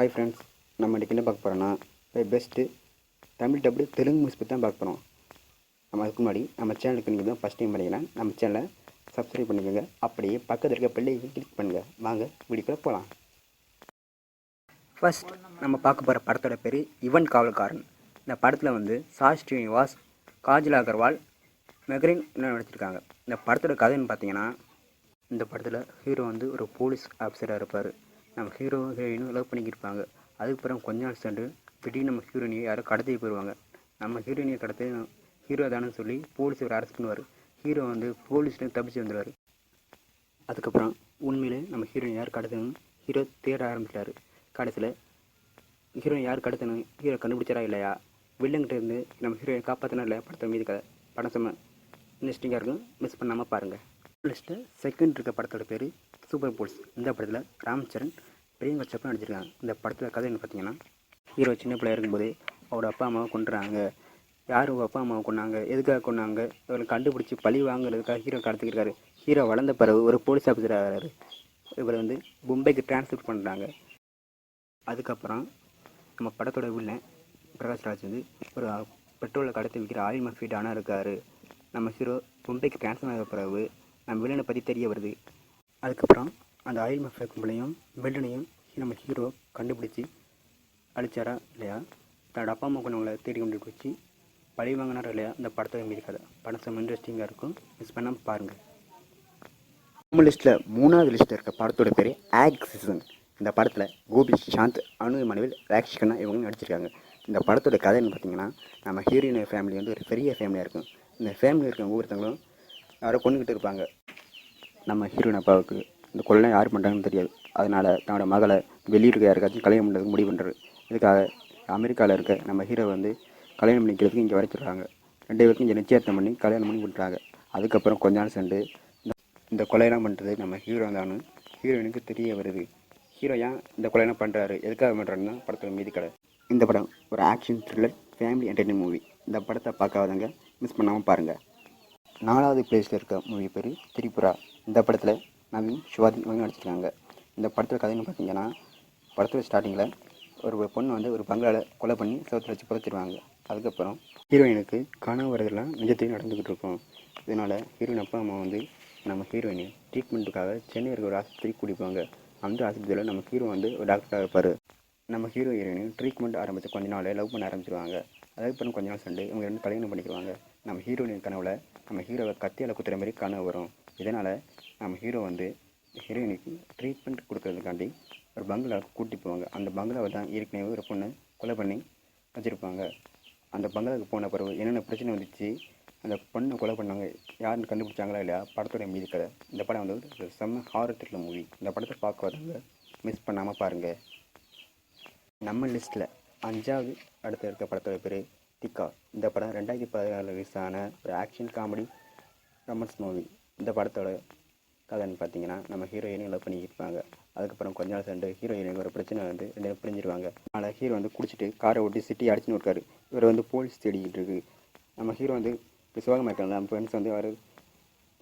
Hi friends, நம்ம இன்றைக்கி என்ன பார்க்க போகிறோன்னா best Tamil dubbed Telugu movies பற்றி தான் பார்க்க போகிறோம். நம்ம அதுக்கு முன்னாடி நம்ம சேனலுக்கு நீங்கள் தான் ஃபஸ்ட் டைம் பண்ணிங்கன்னா நம்ம சேனலை சப்ஸ்கிரைப் பண்ணிக்கோங்க. அப்படியே பக்கத்தில் இருக்க பெல்லை கிளிக் பண்ணுங்கள். வாங்க வீடியோக்குள்ளே போகலாம். ஃபர்ஸ்ட் நம்ம பார்க்க போகிற படத்தோட பேர் இவன் காவல்காரன். இந்த படத்தில் வந்து சாய் ஸ்ரீனிவாஸ், காஜல் அகர்வால், மெஹரின் நடிச்சிருக்காங்க. இந்த படத்தோட கதைன்னு பார்த்தீங்கன்னா, இந்த படத்தில் ஹீரோ வந்து ஒரு போலீஸ் ஆஃபீஸராக இருப்பார். நம்ம ஹீரோ ஹீரோயினும் லவ் பண்ணிக்கிருப்பாங்க. அதுக்கப்புறம் கொஞ்ச நாள் சென்று திடீர்னு நம்ம ஹீரோயினியை யாரும் கடத்தி போயிடுவாங்க. நம்ம ஹீரோயினியை கடத்தி ஹீரோ தானு சொல்லி போலீஸ் ஒரு அரெஸ்ட் பண்ணுவார். ஹீரோ வந்து போலீஸ்லேருந்து தப்பிச்சு வந்துடுவார். அதுக்கப்புறம் உண்மையிலே நம்ம ஹீரோயின் யார் கடத்தணும் ஹீரோ தேட ஆரம்பிச்சிட்டாரு. கடைசியில் ஹீரோயின் யார் கடத்தணும் ஹீரோ கண்டுபிடிச்சாரா இல்லையா, வில்லங்கிட்ட இருந்து நம்ம ஹீரோயை காப்பாற்றினா இல்லையா, படத்தை மீது கதை படம் செம்ம இன்ட்ரெஸ்டிங்காக இருக்கும். மிஸ் பண்ணாமல் பாருங்கள். லிஸ்ட்டில் செகண்ட் இருக்க படத்தோட பேர் சூப்பர் போல்ஸ். இந்த படத்தில் ராம்சரண், பிரியங்கா சோப்ரா நடிச்சிருக்காங்க. இந்த படத்தில் கதைன்னு பார்த்தீங்கன்னா, ஹீரோ சின்ன பிள்ளையா இருக்கும்போது அவரோட அப்பா அம்மாவை கொண்டுறாங்க. யார் அப்பா அம்மாவை கொண்டாங்க, எதுக்காக கொண்டாங்க, அவரை கண்டுபிடிச்சி பழி வாங்குறதுக்காக ஹீரோ கடத்திக்கிருக்காரு. ஹீரோ வளர்ந்த பிறகு ஒரு போலீஸ் ஆஃபீஸர் ஆகிறாரு. இவர் வந்து மும்பைக்கு டிரான்ஸ்ஃபர் பண்ணுறாங்க. அதுக்கப்புறம் நம்ம படத்தோட வில்லன் பிரகாஷ்ராஜ் வந்து ஒரு பெட்ரோலை கடத்தி விற்கிற ஆயில் மஃபீட் ஆனால் இருக்கார். நம்ம ஹீரோ மும்பைக்கு டிரான்ஸ்ஃபர் ஆகிற பிறகு நம்ம வில்லனை பற்றி தெரிய வருது. அதுக்கப்புறம் அந்த ஆயில் மஃபியா கும்பலையும் வில்லனையும் நம்ம ஹீரோ கண்டுபிடிச்சி அழிச்சாரா இல்லையா, தன்னோட அப்பா அம்மா கொண்டவங்களை தேடி கண்டுபிடிச்சி பழி வாங்கினாரா இல்லையா, இந்த படத்தை மீது கதை படம் செம்ம இன்ட்ரெஸ்டிங்காக இருக்கும். மிஸ் பண்ணாமல் பாருங்கள். நம்ம லிஸ்ட்டில் மூணாவது லிஸ்ட்டில் இருக்க படத்தோட பேர் ஆக்சிஜன். இந்த படத்தில் கோபி சாந்த், அனு மனுவில், ராக்ஷிகண்ணா இவங்க நடிச்சிருக்காங்க. இந்த படத்தோட கதைன்னு பார்த்தீங்கன்னா, நம்ம ஹீரோயின் ஃபேமிலி வந்து ஒரு பெரிய ஃபேமிலியாக இருக்கும். இந்த ஃபேமிலி இருக்கவங்க ஒவ்வொருத்தவங்களும் யாரோ கொண்டுக்கிட்டு இருப்பாங்க. நம்ம ஹீரோயின் அப்பாவுக்கு இந்த கொலை யார் பண்ணுறாங்கன்னு தெரியாது. அதனால் தன்னோட மகளை வெளியூருக்கு யாருக்காச்சும் கல்யாணம் பண்ணுறதுக்கு முடிவு பண்ணுறது. இதுக்காக அமெரிக்காவில் இருக்க நம்ம ஹீரோ வந்து கல்யாணம் பண்ணிக்கிறதுக்கு இங்கே வரைச்சிடுறாங்க. 2 பேருக்கும் இங்கே நிச்சயத்தம் பண்ணி கல்யாணம் பண்ணி விட்டுறாங்க. அதுக்கப்புறம் கொஞ்ச நாள் சென்று இந்த கொலையெல்லாம் பண்ணுறது நம்ம ஹீரோ தானு ஹீரோயினுக்கு தெரிய வருது. ஹீரோ ஏன் இந்த கொலையெல்லாம் பண்ணுறாரு, எதுக்காக பண்ணுறாருன்னா படத்தில் மீதி கடை. இந்த படம் ஒரு action thriller family entertainment movie. இந்த படத்தை பார்க்காதவங்க மிஸ் பண்ணாமல் பாருங்கள். 4வது பிளேஸில் இருக்க மூவி பேர் திரிபுரா. இந்த படத்தில் நவீன், சிவாஜி இவங்க நடிச்சிருக்காங்க. இந்த படத்தில் கதைன்னு பார்த்தீங்கன்னா, படத்தில் ஸ்டார்டிங்கில் ஒரு பொண்ணு வந்து ஒரு பங்களாவில் கொலை பண்ணி சவுத்தில் வச்சு புதைச்சிருவாங்க. அதுக்கப்புறம் ஹீரோயினுக்கு கனவு வரதெல்லாம் நிஜத்தையும் நடந்துக்கிட்டு இருக்கும். இதனால் ஹீரோயின் அப்பா அம்மா வந்து நம்ம ஹீரோயினை ட்ரீட்மெண்ட்டுக்காக சென்னை இருக்க ஒரு ஆஸ்பத்திரிக்கு கூட்டிப்பாங்க. அந்த ஆஸ்பத்திரியில் நம்ம ஹீரோ வந்து ஒரு டாக்டராக இருப்பார். நம்ம ஹீரோயின் ட்ரீட்மெண்ட் ஆரம்பித்து கொஞ்ச நாள் லவ் பண்ண ஆரம்பிச்சிருவாங்க. அதுக்கப்புறம் கொஞ்ச நாள் சென்று இவங்க 2 கல்யாணம் பண்ணிக்குவாங்க. நம்ம ஹீரோயின் கனவில் நம்ம ஹீரோவை கத்தியால் குத்துற மாதிரி கனவு வரும். இதனால் நம்ம ஹீரோ வந்து ஹீரோயினுக்கு ட்ரீட்மெண்ட் கொடுக்கறதுக்காண்டி ஒரு பங்களாவுக்கு கூட்டி போவாங்க. அந்த பங்களாவை தான் ஏற்கனவே ஒரு பொண்ணு கொலை பண்ணி வச்சுருப்பாங்க. அந்த பங்களாவுக்கு போன பிறகு என்னென்ன பிரச்சனை வந்துச்சு, அந்த பொண்ணை கொலை பண்ணாங்க யாருன்னு கண்டுபிடிச்சாங்களா இல்லையா, படத்தோட மீதி கதை. இந்த படம் வந்து ஒரு செம்ம ஹாரர் த்ரில்லர் மூவி. இந்த படத்தை பார்க்க வரவங்க மிஸ் பண்ணாமல் பாருங்கள். நம்ம லிஸ்ட்டில் 5வது அடுத்த இருக்க படத்தோட பேர் திக்கா. இந்த படம் 2014 ரிலீஸ் ஆன ஒரு ஆக்ஷன் காமெடி ரொமான்ஸ் மூவி. இந்த படத்தோட கதைன்னு பார்த்தீங்கன்னா, நம்ம ஹீரோயினையும் லவ் பண்ணியிருப்பாங்க. அதுக்கப்புறம் கொஞ்ச நாள் சென்று ஹீரோயினுக்கு ஒரு பிரச்சனை வந்து 2 பேரும் பிரிஞ்சிருவாங்க. அதனால் ஹீரோ வந்து குடிச்சிட்டு காரை ஓட்டி சிட்டி அடிச்சுன்னு இருக்காரு. இவர் வந்து போலீஸ் தேடிக்கிட்டு இருக்கு. நம்ம ஹீரோ வந்து விசுவாகமாக இருக்காங்க. நம்ம ஃப்ரெண்ட்ஸ் வந்து அவர்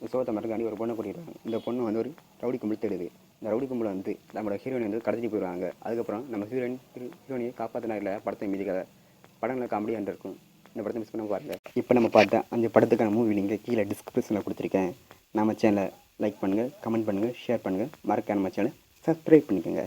விசுவாகத்தை மறக்காண்டி ஒரு பொண்ணை கூட்டிடுறாங்க. இந்த பொண்ணு வந்து ஒரு ரவுடி கும்பல் தேடுது. இந்த ரவுடி கும்பல் வந்து நம்மளோட ஹீரோயின் வந்து கடத்திட்டு போயிடுவாங்க. அதுக்கப்புறம் நம்ம ஹீரோயினையை காப்பாற்றினா இல்லை படத்தை மீதி கதை படங்களில் காமெடியாக இருக்கும். இந்த படத்தை மிஸ் பண்ண பாருங்கள். இப்போ நம்ம பார்த்தா 5 படத்துக்கான மூவி நீங்கள் கீழே டிஸ்கிரிப்ஷனில் கொடுத்துருக்கேன். நம்ம சேனலை லைக் பண்ணுங்கள், கமெண்ட் பண்ணுங்கள், ஷேர் பண்ணுங்கள். மறக்காம நம்ம சேனலை சப்ஸ்கிரைப் பண்ணிக்கோங்க.